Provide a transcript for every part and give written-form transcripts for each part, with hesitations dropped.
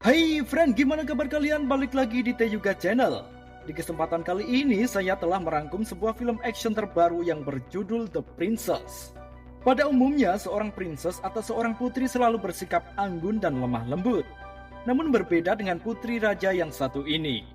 Hai friend, gimana kabar kalian? Balik lagi di Teyuga Channel. Di kesempatan kali ini, saya telah merangkum sebuah film action terbaru yang berjudul The Princess. Pada umumnya, seorang princess atau seorang putri selalu bersikap anggun dan lemah lembut. Namun berbeda dengan putri raja yang satu ini.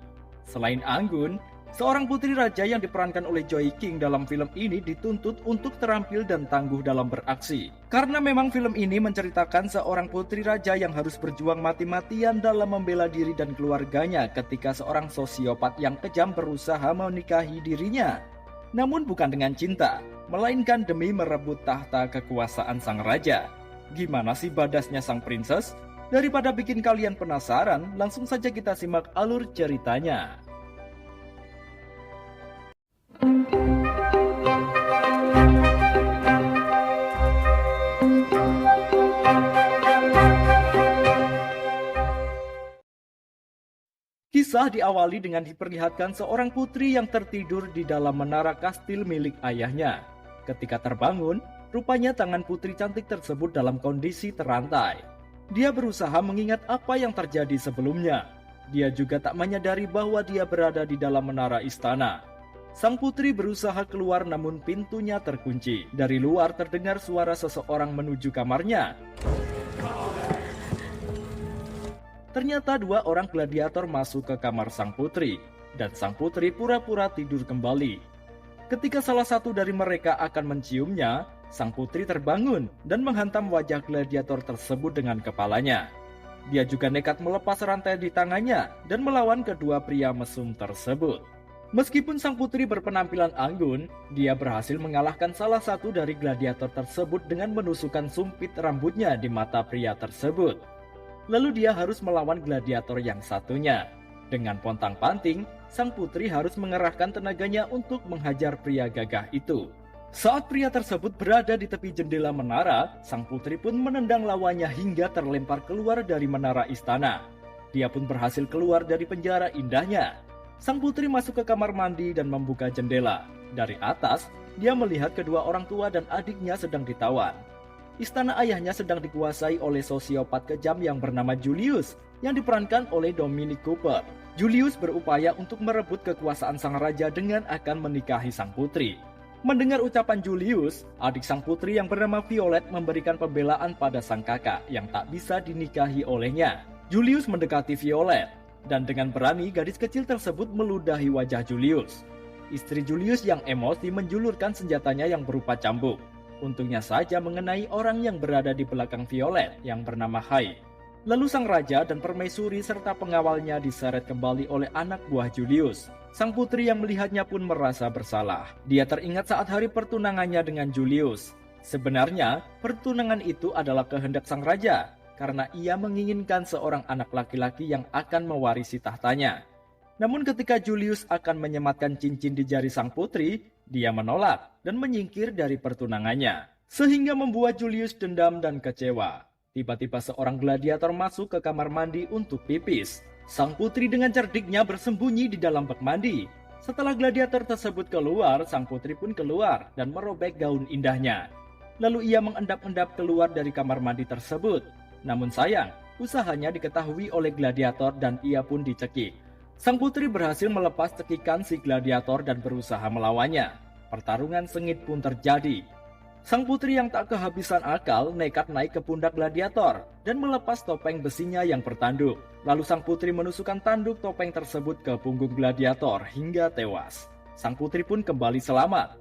Selain anggun, seorang putri raja yang diperankan oleh Joy King dalam film ini dituntut untuk terampil dan tangguh dalam beraksi. Karena memang film ini menceritakan seorang putri raja yang harus berjuang mati-matian dalam membela diri dan keluarganya ketika seorang sosiopat yang kejam berusaha menikahi dirinya. Namun bukan dengan cinta, melainkan demi merebut tahta kekuasaan sang raja. Gimana sih badasnya sang princess? Daripada bikin kalian penasaran, langsung saja kita simak alur ceritanya. Kisah diawali dengan diperlihatkan seorang putri yang tertidur di dalam menara kastil milik ayahnya. Ketika terbangun, rupanya tangan putri cantik tersebut dalam kondisi terantai. Dia berusaha mengingat apa yang terjadi sebelumnya. Dia juga tak menyadari bahwa dia berada di dalam menara istana. Sang putri berusaha keluar namun pintunya terkunci. Dari luar terdengar suara seseorang menuju kamarnya. Ternyata dua orang gladiator masuk ke kamar sang putri, dan sang putri pura-pura tidur kembali. Ketika salah satu dari mereka akan menciumnya, sang putri terbangun dan menghantam wajah gladiator tersebut dengan kepalanya. Dia juga nekat melepas rantai di tangannya dan melawan kedua pria mesum tersebut. Meskipun sang putri berpenampilan anggun, dia berhasil mengalahkan salah satu dari gladiator tersebut dengan menusukkan sumpit rambutnya di mata pria tersebut. Lalu dia harus melawan gladiator yang satunya. Dengan pontang-panting, sang putri harus mengerahkan tenaganya untuk menghajar pria gagah itu. Saat pria tersebut berada di tepi jendela menara, sang putri pun menendang lawannya hingga terlempar keluar dari menara istana. Dia pun berhasil keluar dari penjara indahnya. Sang putri masuk ke kamar mandi dan membuka jendela. Dari atas, dia melihat kedua orang tua dan adiknya sedang ditawan. Istana ayahnya sedang dikuasai oleh sosiopat kejam yang bernama Julius, yang diperankan oleh Dominic Cooper. Julius berupaya untuk merebut kekuasaan sang raja dengan akan menikahi sang putri. Mendengar ucapan Julius, adik sang putri yang bernama Violet memberikan pembelaan pada sang kakak yang tak bisa dinikahi olehnya. Julius mendekati Violet, dan dengan berani gadis kecil tersebut meludahi wajah Julius. Istri Julius yang emosi menjulurkan senjatanya yang berupa cambuk. Untungnya saja mengenai orang yang berada di belakang Violet yang bernama Hai. Lalu sang raja dan permaisuri serta pengawalnya diseret kembali oleh anak buah Julius. Sang putri yang melihatnya pun merasa bersalah. Dia teringat saat hari pertunangannya dengan Julius. Sebenarnya, pertunangan itu adalah kehendak sang raja, karena ia menginginkan seorang anak laki-laki yang akan mewarisi tahtanya. Namun ketika Julius akan menyematkan cincin di jari sang putri, dia menolak dan menyingkir dari pertunangannya. Sehingga membuat Julius dendam dan kecewa. Tiba-tiba seorang gladiator masuk ke kamar mandi untuk pipis. Sang putri dengan cerdiknya bersembunyi di dalam bak mandi. Setelah gladiator tersebut keluar, sang putri pun keluar dan merobek gaun indahnya. Lalu ia mengendap-endap keluar dari kamar mandi tersebut. Namun sayang, usahanya diketahui oleh gladiator dan ia pun dicekik. Sang putri berhasil melepas cekikan si gladiator dan berusaha melawannya. Pertarungan sengit pun terjadi. Sang putri yang tak kehabisan akal nekat naik ke pundak gladiator dan melepas topeng besinya yang bertanduk. Lalu sang putri menusukkan tanduk topeng tersebut ke punggung gladiator hingga tewas. Sang putri pun kembali selamat.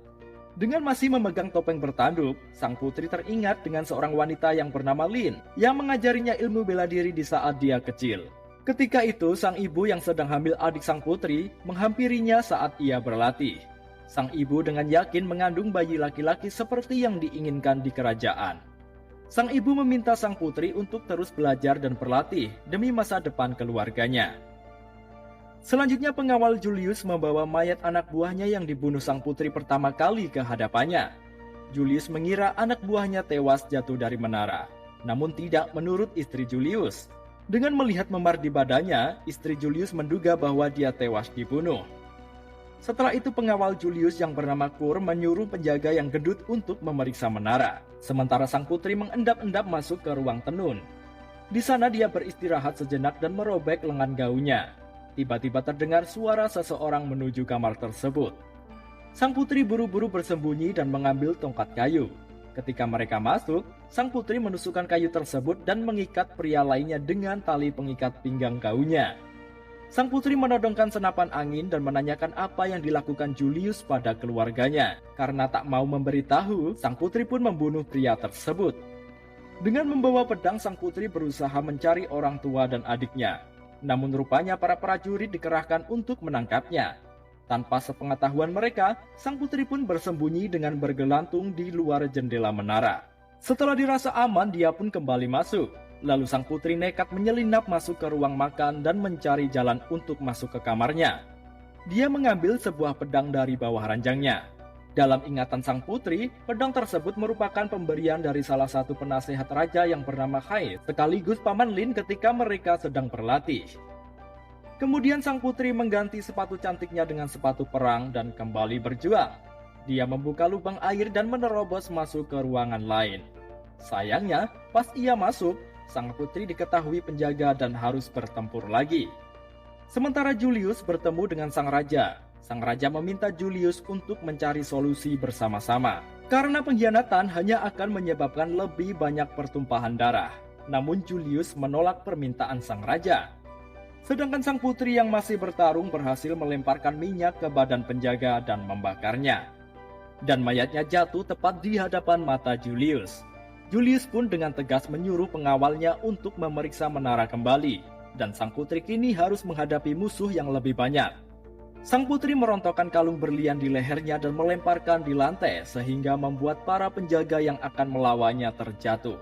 Dengan masih memegang topeng bertanduk, sang putri teringat dengan seorang wanita yang bernama Lin yang mengajarinya ilmu bela diri di saat dia kecil. Ketika itu, sang ibu yang sedang hamil adik sang putri menghampirinya saat ia berlatih. Sang ibu dengan yakin mengandung bayi laki-laki seperti yang diinginkan di kerajaan. Sang ibu meminta sang putri untuk terus belajar dan berlatih demi masa depan keluarganya. Selanjutnya pengawal Julius membawa mayat anak buahnya yang dibunuh sang putri pertama kali ke hadapannya. Julius mengira anak buahnya tewas jatuh dari menara, namun tidak menurut istri Julius. Dengan melihat memar di badannya, istri Julius menduga bahwa dia tewas dibunuh. Setelah itu pengawal Julius yang bernama Kur menyuruh penjaga yang gendut untuk memeriksa menara. Sementara sang putri mengendap-endap masuk ke ruang tenun. Di sana dia beristirahat sejenak dan merobek lengan gaunnya. Tiba-tiba terdengar suara seseorang menuju kamar tersebut. Sang putri buru-buru bersembunyi dan mengambil tongkat kayu. Ketika mereka masuk, sang putri menusukkan kayu tersebut dan mengikat pria lainnya dengan tali pengikat pinggang gaunnya. Sang putri menodongkan senapan angin dan menanyakan apa yang dilakukan Julius pada keluarganya. Karena tak mau memberitahu, sang putri pun membunuh pria tersebut. Dengan membawa pedang, sang putri berusaha mencari orang tua dan adiknya. Namun rupanya para prajurit dikerahkan untuk menangkapnya. Tanpa sepengetahuan mereka, sang putri pun bersembunyi dengan bergelantung di luar jendela menara. Setelah dirasa aman, dia pun kembali masuk. Lalu sang putri nekat menyelinap masuk ke ruang makan dan mencari jalan untuk masuk ke kamarnya. Dia mengambil sebuah pedang dari bawah ranjangnya. Dalam ingatan sang putri, pedang tersebut merupakan pemberian dari salah satu penasehat raja yang bernama Hai, sekaligus paman Lin ketika mereka sedang berlatih. Kemudian sang putri mengganti sepatu cantiknya dengan sepatu perang dan kembali berjuang. Dia membuka lubang air dan menerobos masuk ke ruangan lain. Sayangnya, pas ia masuk, sang putri diketahui penjaga dan harus bertempur lagi. Sementara Julius bertemu dengan sang raja. Sang raja meminta Julius untuk mencari solusi bersama-sama. Karena pengkhianatan hanya akan menyebabkan lebih banyak pertumpahan darah. Namun Julius menolak permintaan sang raja. Sedangkan sang putri yang masih bertarung berhasil melemparkan minyak ke badan penjaga dan membakarnya. Dan mayatnya jatuh tepat di hadapan mata Julius. Julius pun dengan tegas menyuruh pengawalnya untuk memeriksa menara kembali. Dan sang putri kini harus menghadapi musuh yang lebih banyak. Sang putri merontokkan kalung berlian di lehernya dan melemparkan di lantai sehingga membuat para penjaga yang akan melawannya terjatuh.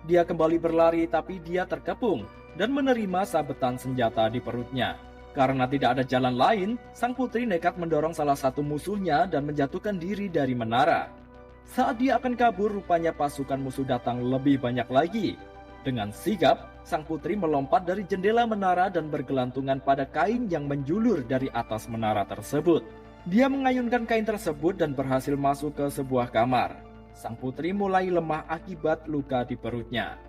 Dia kembali berlari tapi dia terkepung dan menerima sabetan senjata di perutnya. Karena tidak ada jalan lain, sang putri nekat mendorong salah satu musuhnya dan menjatuhkan diri dari menara. Saat dia akan kabur, rupanya pasukan musuh datang lebih banyak lagi. Dengan sigap, sang putri melompat dari jendela menara dan bergelantungan pada kain yang menjulur dari atas menara tersebut. Dia mengayunkan kain tersebut dan berhasil masuk ke sebuah kamar. Sang putri mulai lemah akibat luka di perutnya.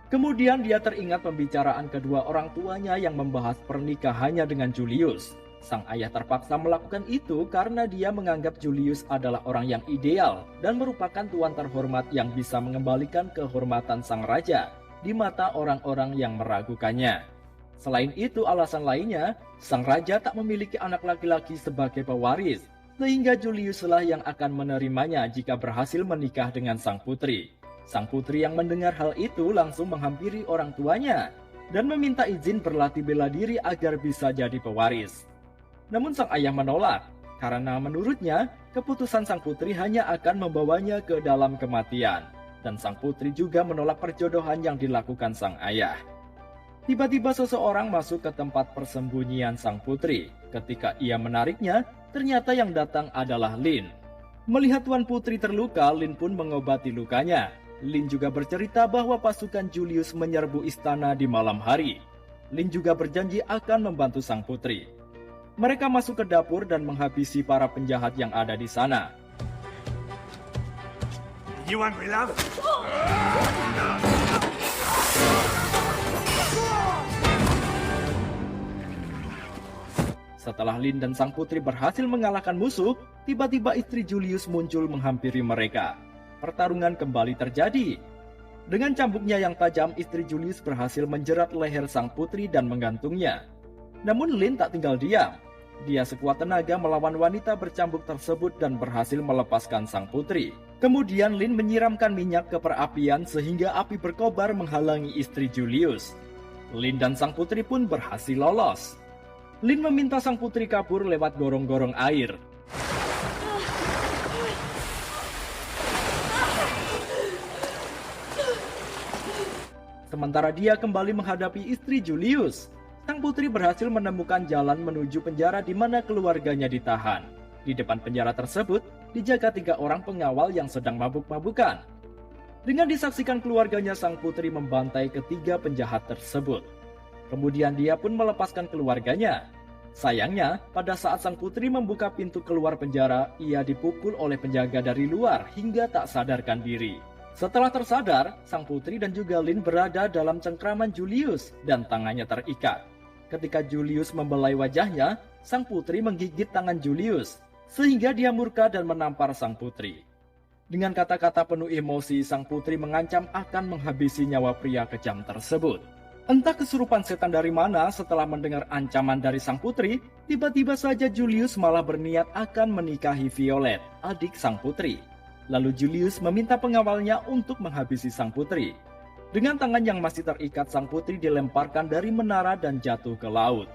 Kemudian dia teringat pembicaraan kedua orang tuanya yang membahas pernikahannya dengan Julius. Sang ayah terpaksa melakukan itu karena dia menganggap Julius adalah orang yang ideal dan merupakan tuan terhormat yang bisa mengembalikan kehormatan sang raja di mata orang-orang yang meragukannya. Selain itu, alasan lainnya, sang raja tak memiliki anak laki-laki sebagai pewaris, sehingga Juliuslah yang akan menerimanya jika berhasil menikah dengan sang putri. Sang putri yang mendengar hal itu langsung menghampiri orang tuanya dan meminta izin berlatih bela diri agar bisa jadi pewaris. Namun sang ayah menolak, karena menurutnya keputusan sang putri hanya akan membawanya ke dalam kematian. Dan sang putri juga menolak perjodohan yang dilakukan sang ayah. Tiba-tiba seseorang masuk ke tempat persembunyian sang putri. Ketika ia menariknya, ternyata yang datang adalah Lin. Melihat tuan putri terluka, Lin pun mengobati lukanya. Lin juga bercerita bahwa pasukan Julius menyerbu istana di malam hari. Lin juga berjanji akan membantu sang putri. Mereka masuk ke dapur dan menghabisi para penjahat yang ada di sana. You want me, love? Setelah Lin dan sang putri berhasil mengalahkan musuh, tiba-tiba istri Julius muncul menghampiri mereka. Pertarungan kembali terjadi. Dengan cambuknya yang tajam, istri Julius berhasil menjerat leher sang putri dan menggantungnya. Namun Lin tak tinggal diam. Dia sekuat tenaga melawan wanita bercambuk tersebut dan berhasil melepaskan sang putri. Kemudian Lin menyiramkan minyak ke perapian sehingga api berkobar menghalangi istri Julius. Lin dan sang putri pun berhasil lolos. Lin meminta sang putri kabur lewat gorong-gorong air. Sementara dia kembali menghadapi istri Julius, sang putri berhasil menemukan jalan menuju penjara di mana keluarganya ditahan. Di depan penjara tersebut, dijaga 3 orang pengawal yang sedang mabuk-mabukan. Dengan disaksikan keluarganya, sang putri membantai ketiga penjahat tersebut. Kemudian dia pun melepaskan keluarganya. Sayangnya, pada saat sang putri membuka pintu keluar penjara, ia dipukul oleh penjaga dari luar hingga tak sadarkan diri. Setelah tersadar, sang putri dan juga Lin berada dalam cengkraman Julius dan tangannya terikat. Ketika Julius membelai wajahnya, sang putri menggigit tangan Julius, sehingga dia murka dan menampar sang putri. Dengan kata-kata penuh emosi, sang putri mengancam akan menghabisi nyawa pria kejam tersebut. Entah kesurupan setan dari mana, setelah mendengar ancaman dari sang putri, tiba-tiba saja Julius malah berniat akan menikahi Violet, adik sang putri. Lalu Julius meminta pengawalnya untuk menghabisi sang putri. Dengan tangan yang masih terikat, sang putri dilemparkan dari menara dan jatuh ke laut.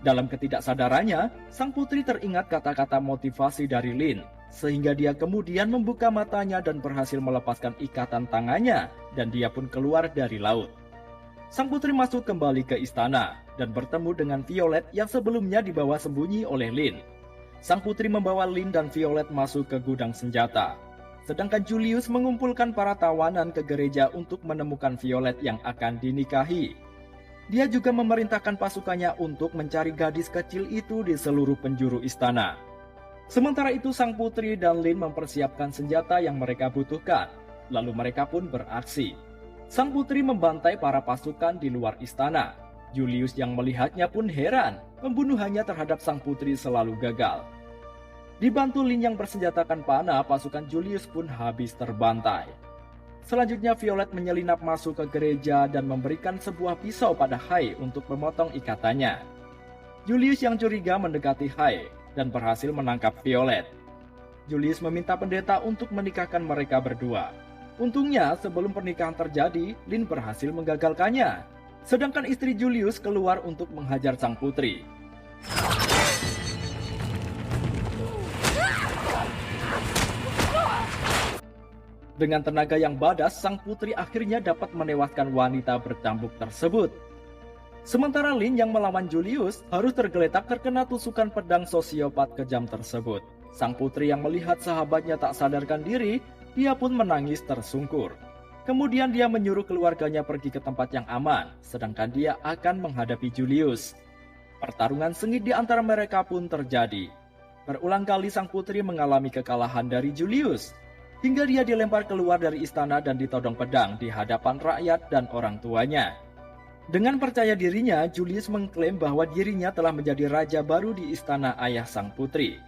Dalam ketidaksadarannya, sang putri teringat kata-kata motivasi dari Lin, sehingga dia kemudian membuka matanya dan berhasil melepaskan ikatan tangannya, dan dia pun keluar dari laut. Sang putri masuk kembali ke istana dan bertemu dengan Violet yang sebelumnya dibawa sembunyi oleh Lin. Sang putri membawa Lin dan Violet masuk ke gudang senjata. Sedangkan Julius mengumpulkan para tawanan ke gereja untuk menemukan Violet yang akan dinikahi. Dia juga memerintahkan pasukannya untuk mencari gadis kecil itu di seluruh penjuru istana. Sementara itu sang putri dan Lin mempersiapkan senjata yang mereka butuhkan. Lalu mereka pun beraksi. Sang putri membantai para pasukan di luar istana. Julius yang melihatnya pun heran, pembunuhannya terhadap sang putri selalu gagal. Dibantu Lin yang bersenjatakan panah, pasukan Julius pun habis terbantai. Selanjutnya Violet menyelinap masuk ke gereja dan memberikan sebuah pisau pada Hai untuk memotong ikatannya. Julius yang curiga mendekati Hai dan berhasil menangkap Violet. Julius meminta pendeta untuk menikahkan mereka berdua. Untungnya sebelum pernikahan terjadi, Lin berhasil menggagalkannya. Sedangkan istri Julius keluar untuk menghajar sang putri. Dengan tenaga yang badas, sang putri akhirnya dapat menewaskan wanita bercambuk tersebut. Sementara Lin yang melawan Julius harus tergeletak terkena tusukan pedang sosiopat kejam tersebut. Sang putri yang melihat sahabatnya tak sadarkan diri, dia pun menangis tersungkur. Kemudian dia menyuruh keluarganya pergi ke tempat yang aman, sedangkan dia akan menghadapi Julius. Pertarungan sengit di antara mereka pun terjadi. Berulang kali sang putri mengalami kekalahan dari Julius, hingga dia dilempar keluar dari istana dan ditodong pedang di hadapan rakyat dan orang tuanya. Dengan percaya dirinya, Julius mengklaim bahwa dirinya telah menjadi raja baru di istana ayah sang putri.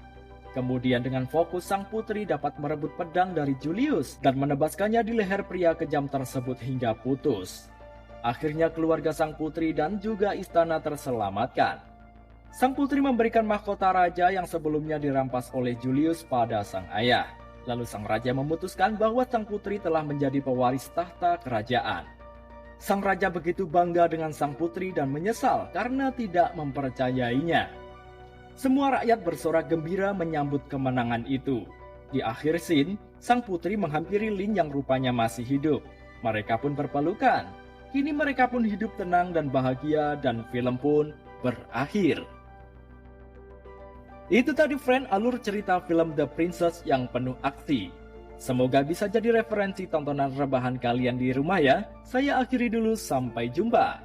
Kemudian dengan fokus, sang putri dapat merebut pedang dari Julius dan menebaskannya di leher pria kejam tersebut hingga putus. Akhirnya keluarga sang putri dan juga istana terselamatkan. Sang putri memberikan mahkota raja yang sebelumnya dirampas oleh Julius pada sang ayah. Lalu sang raja memutuskan bahwa sang putri telah menjadi pewaris tahta kerajaan. Sang raja begitu bangga dengan sang putri dan menyesal karena tidak mempercayainya. Semua rakyat bersorak gembira menyambut kemenangan itu. Di akhir scene, sang putri menghampiri Lin yang rupanya masih hidup. Mereka pun berpelukan. Kini mereka pun hidup tenang dan bahagia dan film pun berakhir. Itu tadi friend alur cerita film The Princess yang penuh aksi. Semoga bisa jadi referensi tontonan rebahan kalian di rumah ya. Saya akhiri dulu, sampai jumpa.